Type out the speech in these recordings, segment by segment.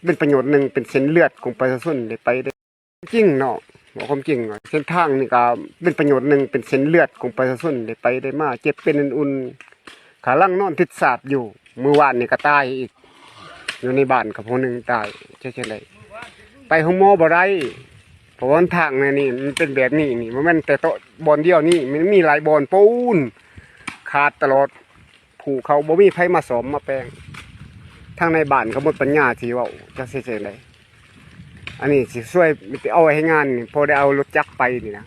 เป็นประโยชน์หนึ่งเป็นเส้นเลือดของประชาชนได้ไปได้จริงเนาะบอกความจริงเส้นทางนี่ก็เป็นประโยชน์หนึ่งเป็นเส้นเลือดของประชาชนได้ไปได้มาเจ็บเป็นอุ่นๆขาลังนอนทิศศาสตร์อยู่เมื่อวานนี่ก็ตายอีกอยู่ในบ้านกับคนหนึ่งตายใช่ๆเลยไปห้องหมอบ่ได้เพราะว่าทางนี่มันเป็นแบบนี้นี่มันแต่โตบอลเดียวนี่มันมีหลายบอลปูนขาดตลอดผูเขาบ่มีไผมาสอมมาแปลงทางในบ้านเขาหมดปัญญาที่ว่าจะเสียเลยอันนี้สิช่วยเอาให้งานนี่พอได้เอารถจักรไปนี่นะ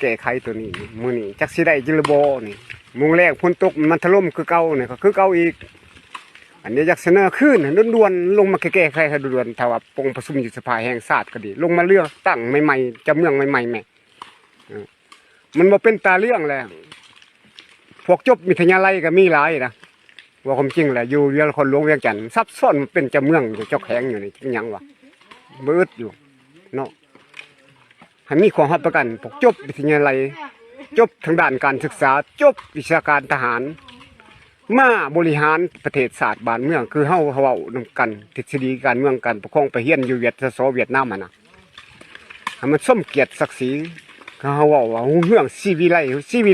แก้ไขตัวนี้มื้อนี้จักสิได้จิรบ่นี่มุงแรกพ้นตกมันถล่มคือเก่านี่ก็คือเก่าอีกอันนี้อยากเสนอขึ้นด่วนๆลงมาแก้ไขให้ด่วนๆถ้าว่าปงประชุมอยู่สภาแห่งชาติก็ดีลงมาเลือกตั้งใหม่ๆจะเมืองใหม่ๆแม่มันบ่เป็นตาเรื่องแล้วพวกจบวิทยาลัยก็มีหลายนะว่าความจริงแหละอยู่เรือคนหลวงเวียงจันทน์ซับซ้อนเป็นเจ้าเมืองอยู่เจ้าแข็งอยู่นี่ยังวะเบิดอยู่เนาะให้มีความรับประกันพวกจบวิทยาลัยจบทางด้านการศึกษาจบวิชาการทหารมาบริหารประเทศศาสตร์บ้านเมืองคือเฮาเว้านำกันทฤษฎีการเมืองกันปกครองไปเฮียนอยู่เวียดนามน่ะให้มันสมเกียรติศักดิ์ศรีเขาว่าหุ่งเฮืองชีวิไ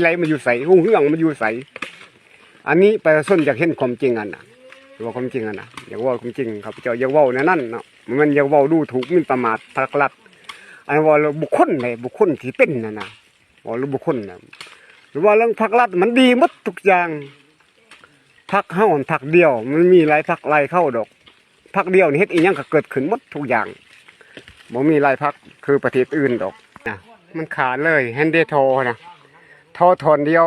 ลมันอยู่ใสหุ่งเฮืองมันอยู่ใสอันนี้ประชาชนอยากเห็นความจริงอันน่ะว่าความจริงอันน่ะอยากว่าความจริงครับเจ้าอยากว่าในนั้นเนาะมันอยากว่าดูถูกหมิ่นประมาทภาครัฐอันว่าบุคคลไหนบุคคลที่เป็นน่ะนะว่าหรือบุคคลน่ะหรือว่าเรื่องภาครัฐมันดีหมดทุกอย่างพรรคเฮาพรรคเดียวมันมีหลายพรรคหลายเข้าดอกพรรคเดียวนี่เฮ็ดอีหยังก็เกิดขึ้นหมดทุกอย่างบ่มีหลายพรรคคือประเทศอื่นดอกนะมันขาดเลยแฮนเดโทนะโททนเดียว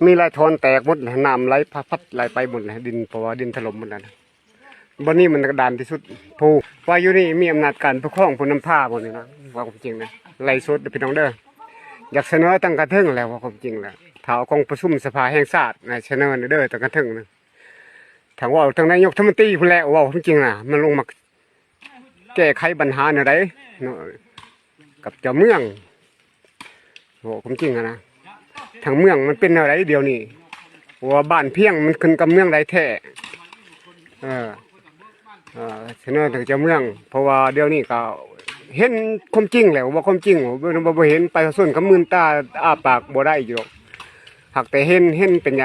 มีหลายทนแตกหมดน้ำไหลพัดไหลไปหมดเลยดินเพราะว่าดินถล่มหมดแล้วนะบนนี้มันกระดานที่สุดผู้ว่าอยู่นี่มีอำนาจการปกครองผู้นำผ้าหมดเลยนะว่าความจริงนะไล่สุดพี่น้องเด้ออยากเสนอตั้งกระทึ่งแล้วว่าความจริงแล้วถ้ากองประชุมสภาแห่งชาติเสนอเด้อตั้งกระทึ่งนะทางว่าทางนายกรัฐมนตรีผู้แลว่าความจริงนะมันลงมาแก้ไขปัญหาในใดกับเจ้าเมืองว่าความจริงนะทางเมืองมันเป็นอะไรเดียวนี่ว่าบ้านเพียงมันขึ้นกับเมืองใดแท้เสนอถึงเจ้าเมืองเพราะว่าเดี๋ยวนี้ก็เห็นความจริงแล้วว่าความจริงบ่เห็นไปส่วนกับมือตาอ้าปากบ่ได้อยู่หากแต่เห็นเป็นไง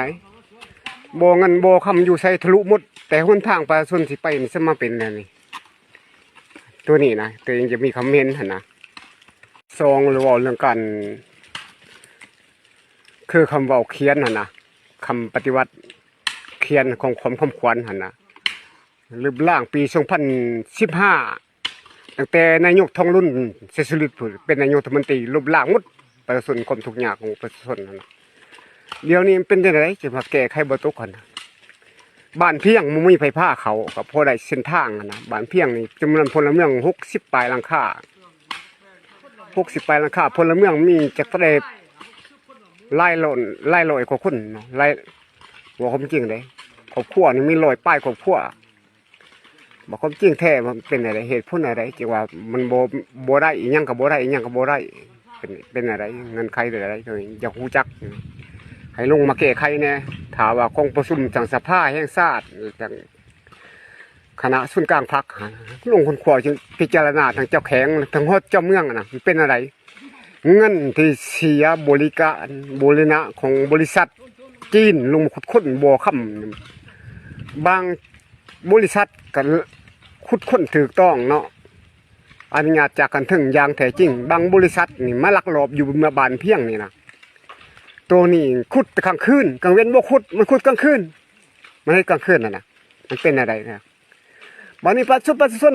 บ่เงินบ่คำอยู่ใส่ทะลุหมดแต่หนทางไปส่วนสิไปมันจะมาเป็นอะไรนี่ตัวนี้นะตัวเองจะมีคอมเมนต์นะซองหรือว่าเรื่องการคือคำว่าเขียนนะคำปฏิวัติเขียนของความคำขวัญนะรูปร่างปี2015ตั้งแต่นายกทองรุ่นเสสุริตเป็นนายกรัฐมนตรีรูปร่างมุดประชาชนความทุกข์ยากของประชาชนนะเดี๋ยวนี้เป็นยังไงจะมาแก้ไขบ่ตกกันบ้านเพียงมันมีไฟผ้าเขากับพอได้เส้นทางนะบ้านเพียงนี่จำนวนพลเมือง60 ปลายหลังคา60 ปลายหลังคาพลเมืองมีจากทะเลไล่ลอยกว่าคนเนาะไล่บอกความจริงเลยครอบครัวนี่มีลอยป้ายครอบครัวบอกความจริงแท้มันเป็นอะไรเหตุผลอะไรจีว่ามันโบได้อีหยังกับโบได้อีหยังกับโบได้เป็นอะไรเงินใครหรืออะไรอยากหูจักให้ลงมาแก้ไขเนี่ยถามว่าคงประชุมจังสภาแห่งชาติจังคณะส่วนกลางพรรคลงคนขวาจึงพิจารณาทางเจ้าแข็งทางฮอดเจ้าเมืองนะเป็นอะไรเงินที่เสียบริการบริณะของบริษัทจีนลงขุดค้นบ่อค่ำบางบริษัทกันขุดค้นถูกต้องเนาะอนุญาตจากกันถึงอย่างแท้จริงบางบริษัทนี่มาลักลอบอยู่เมืองบานเพียงนี่นะตัวนี้ขุดกลางคืนกลางเว้นบ่ขุดมันขุดกลางคืนมันให้กลางคืนนะมันเป็นอะไรนะบัดนี้ประชาชน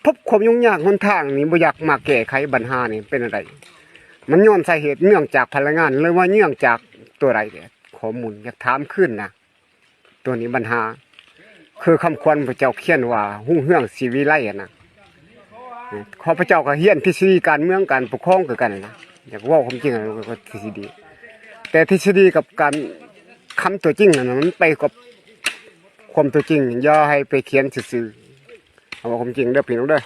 พบความยุ่งยากหนทางนี่บ่อยากมาแก้ไขปัญหานี่เป็นอะไรมันย้อนสาเหตุเนื่องจากพลังงานหรือว่าเนื่องจากตัวอะไรเนี่ยข้อมูลอยากถามขึ้นนะตัวนี้ปัญหาคือคำควรพระเจ้าเขียนว่าหุ่งเฮืองชีวิไลนะข้าพเจ้าก็เฮียนทฤษฎีการเมืองการปกครองคือกันนะอยากว่าความจริงก็ทฤษฎีแต่ทฤษฎีกับการคำตัวจริงนะมันไปกับความตัวจริงอย่าให้ไปเขียนซื่อๆเอาความจริงเด้อพี่น้องเด้อ